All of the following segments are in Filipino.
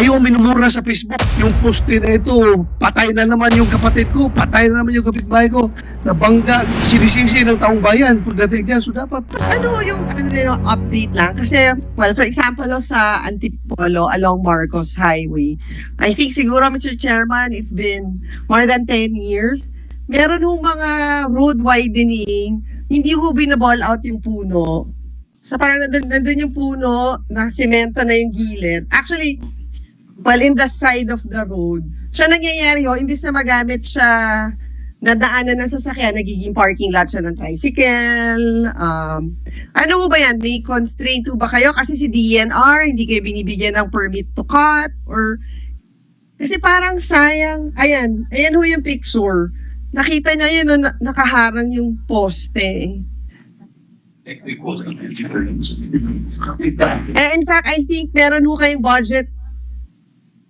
Kayo minumura sa Facebook. Yung Poste na ito, patay na naman yung kapatid ko, patay na naman yung kapitbahay ko, nabangga, sinisisi ng taong bayan pagdating dyan. So dapat... Ano yung update lang? Kasi, well, for example, sa Antipolo along Marcos Highway, I think siguro, Mr. Chairman, it's been more than 10 years. Meron hong mga road widening, hindi ho binaball out yung puno. So parang nandun yung puno, na semento na yung gilid. Actually, well, in the side of the road. So nangyayari ho, imbis na magamit siya, nadaanan ng sasakyan, nagiging parking lot siya ng tricycle. Ano ho ba yan? May constraint ho ba kayo? Kasi si DNR, hindi kayo binibigyan ng permit to cut? Or, kasi parang sayang. Ayan ho yung picture. Nakita niya yun, no, nakaharang yung poste. In fact, I think meron ho kayong budget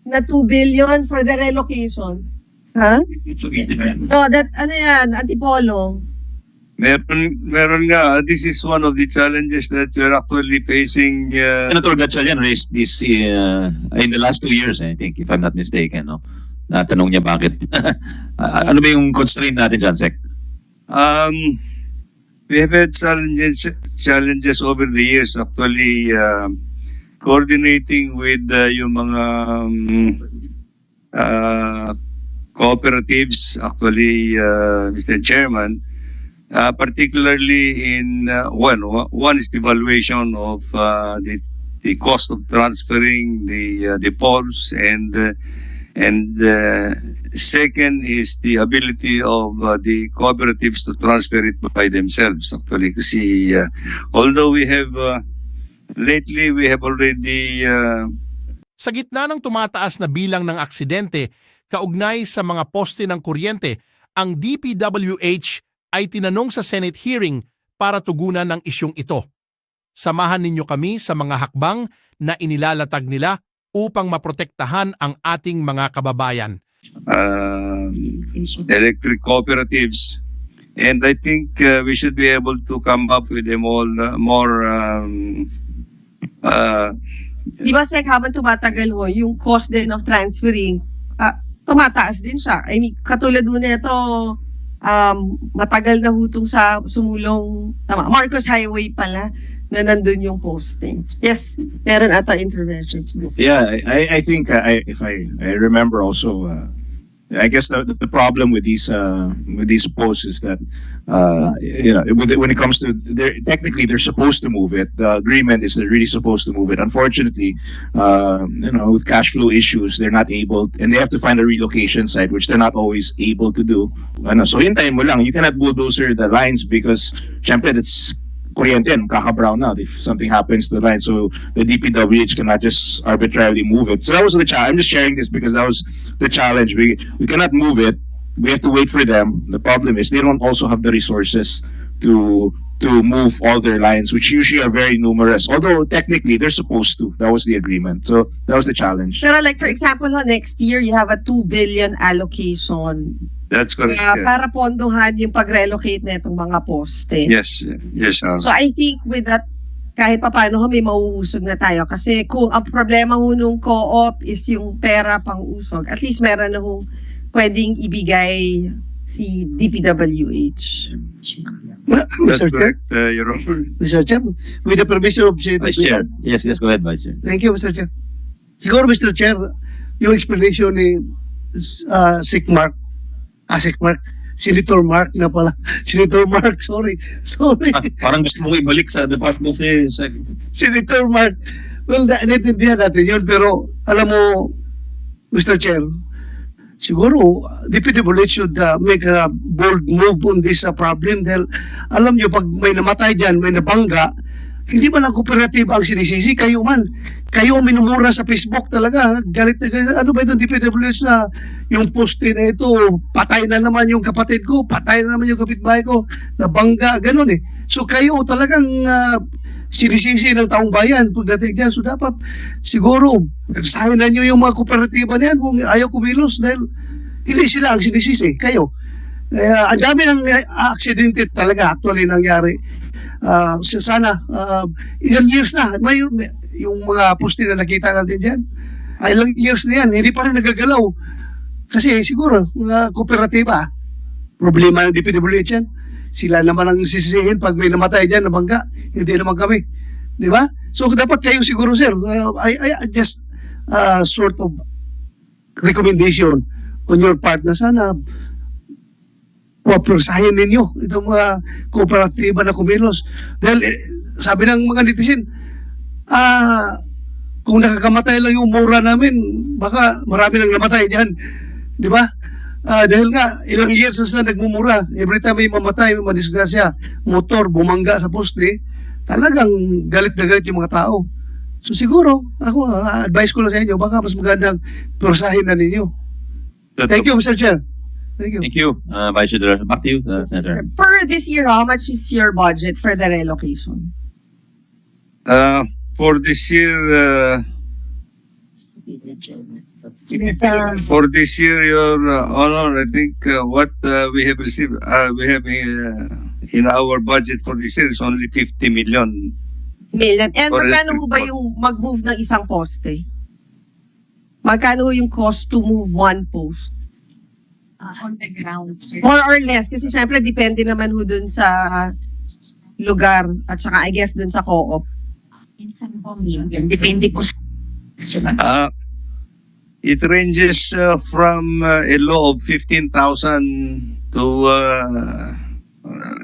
na 2 billion for the relocation. Huh? No, that, ano yan, Antipolo. Meron nga. This is one of the challenges that we're actually facing. Senator Gatchalian raised this in the last 2 years, I think, if I'm not mistaken. No? Natanong niya bakit. Ano ba yung constraint natin dyan, Sec? We have had challenges over the years actually coordinating with yung mga cooperatives actually, Mr. Chairman, particularly in one is the valuation of the cost of transferring the poles, and second is the ability of the cooperatives to transfer it by themselves actually, kasi although we have lately we have already Sa gitna ng tumataas na bilang ng aksidente kaugnay sa mga poste ng kuryente, ang DPWH ay tinanong sa Senate hearing para tugunan ng isyung ito. Samahan ninyo kami sa mga hakbang na inilalatag nila upang maprotektahan ang ating mga kababayan. Electric cooperatives, and I think we should be able to come up with a more Di ba, Sek, habang tumatagal ho, yung cost din of transferring, tumataas din siya. I mean, katulad ho na ito, matagal na hutong sa sumulong, Marcos Highway pala, na nandun yung poste. Yes, meron ata interventions. Yeah, I think if I remember also, I guess the problem with these posts is that when it comes to technically they're supposed to move it. The agreement is they're really supposed to move it. Unfortunately, with cash flow issues, they're not able, and they have to find a relocation site, which they're not always able to do. So hintayin mo lang. You cannot bulldozer the lines because, syempre, that's Kuryente, kaka-brown out if something happens to the line. So the DPWH cannot just arbitrarily move it. So that was the challenge. I'm just sharing this because that was the challenge. We cannot move it. We have to wait for them. The problem is they don't also have the resources to move all their lines, which usually are very numerous. Although technically they're supposed to. That was the agreement. So that was the challenge. Pero like for example, next year you have a 2 billion allocation. that's correct. Para pondohan yung pag-relocate na itong mga poste. Yes. So I think with that, kahit pa paano may mauusog na tayo. Kasi kung ang problema ho nung co-op is yung pera pang usog, at least meron na hong pwedeng ibigay si DPWH. That's Mr. Chair, correct, Your Honor. Mr. Chair, with the permission of Senator Vice Chair. Yes, go ahead, Vice Chair. Thank you, Mr. Chair. Siguro, Mr. Chair, yung explanation ni Senator Mark na pala. Senator Mark, sorry. Parang gusto mo ibalik sa department si Sec. Senator Mark. Well, naintindihan natin yun, pero alam mo, Mr. Chair, siguro, DPWH should make a bold move on this problem dahil alam nyo, pag may namatay dyan, may nabangga, hindi man ang kooperatiba ang sinisisi, kayo man. Kayo minumura sa Facebook talaga. Galit na galit. Ano ba itong DPWH na yung poste na ito, patay na naman yung kapatid ko, patay na naman yung kapitbahay ko, nabangga, ganun eh. So kayo talagang sinisisi ng taong bayan pagdating dyan. So dapat siguro, sahinan nyo yung mga kooperatiba niyan kung ayaw kumilos dahil hindi sila ang sinisisi, kayo. Ang dami ng aksidente talaga actually nangyari. Sana ilang years na may yung mga poste na nakita natin dyan Ilang years na yan, hindi pa rin nagagalaw. Kasi siguro, mga kooperatiba, problema ng DPWH yan. Sila naman ang sisisihin pag may namatay dyan, nabangga. Hindi naman kami. Di ba? So, dapat kayo siguro, sir. I just sort of recommendation on your part na sana paprosahin ninyo itong mga kooperatiba na kumilos. Dahil sabi ng mga netizen, kung nakakamatay lang yung mura namin, baka marami nang namatay dyan. Di ba? Dahil nga, ilang years na sila nagmumura. Every time may mamatay, may madisgrasya, motor, bumangga sa poste, talagang galit na galit yung mga tao. So siguro, ako, advice ko lang sa inyo, baka mas magandang prosahin na ninyo. Thank you, Mr. Chair. Thank you. Thank you, Vice Chair. Back to you, Senator. For this year, how much is your budget for the relocation? For this year, Your Honor, I think what we have received, we have in our budget for this year is only 50 million. Million. And For magkano electric ho ba yung mag-move ng isang poste? Magkano ho yung cost to move one post? On the ground, sir. More or less. Kasi syempre, depende naman ho dun sa lugar at saka I guess dun sa co-op. Minsan po, million. Depende po sa... It ranges from a low of 15,000 to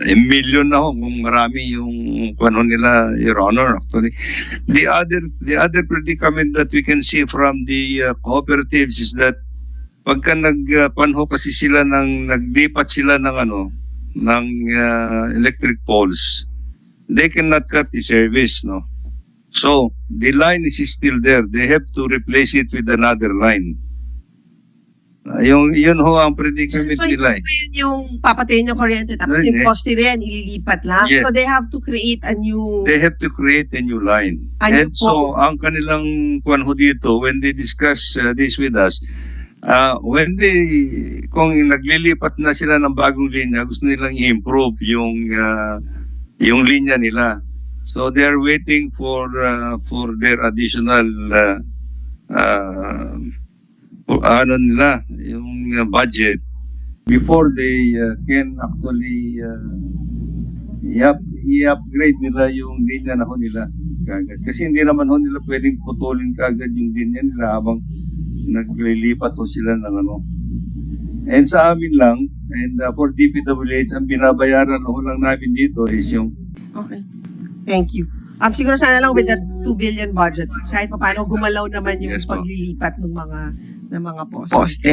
a million na ho, kung marami yung kuno nila, Your Honor. Actually, the other predicament that we can see from the cooperatives is that pagka nagpanho kasi sila naglipat sila ng ng electric poles, they cannot cut the service, no. So the line is still there. They have to replace it with another line. Yun ho ang predicament So, nila. yun yung papatayin yung kuryente tapos Yun, yung eh. poste rin, ililipat lang. Yes. So, they have to create a new... They have to create a new line. A new And so, ang kanilang kuwan ho dito, when they discuss this with us, kung naglilipat na sila ng bagong linya, gusto nilang i-improve yung linya nila. So, they're waiting for their additional yung budget before they can actually i-upgrade nila yung linya na ho nila kagad. Kasi hindi naman ho nila pwedeng putulin kagad yung linya nila habang naglilipat ho sila ng And sa amin lang, and for DPWH, ang binabayaran ho lang namin dito is yung Okay. Thank you. Siguro sana lang with that 2 billion budget, kahit pa paano gumalaw naman yung Yes, po. paglilipat ng mga poste.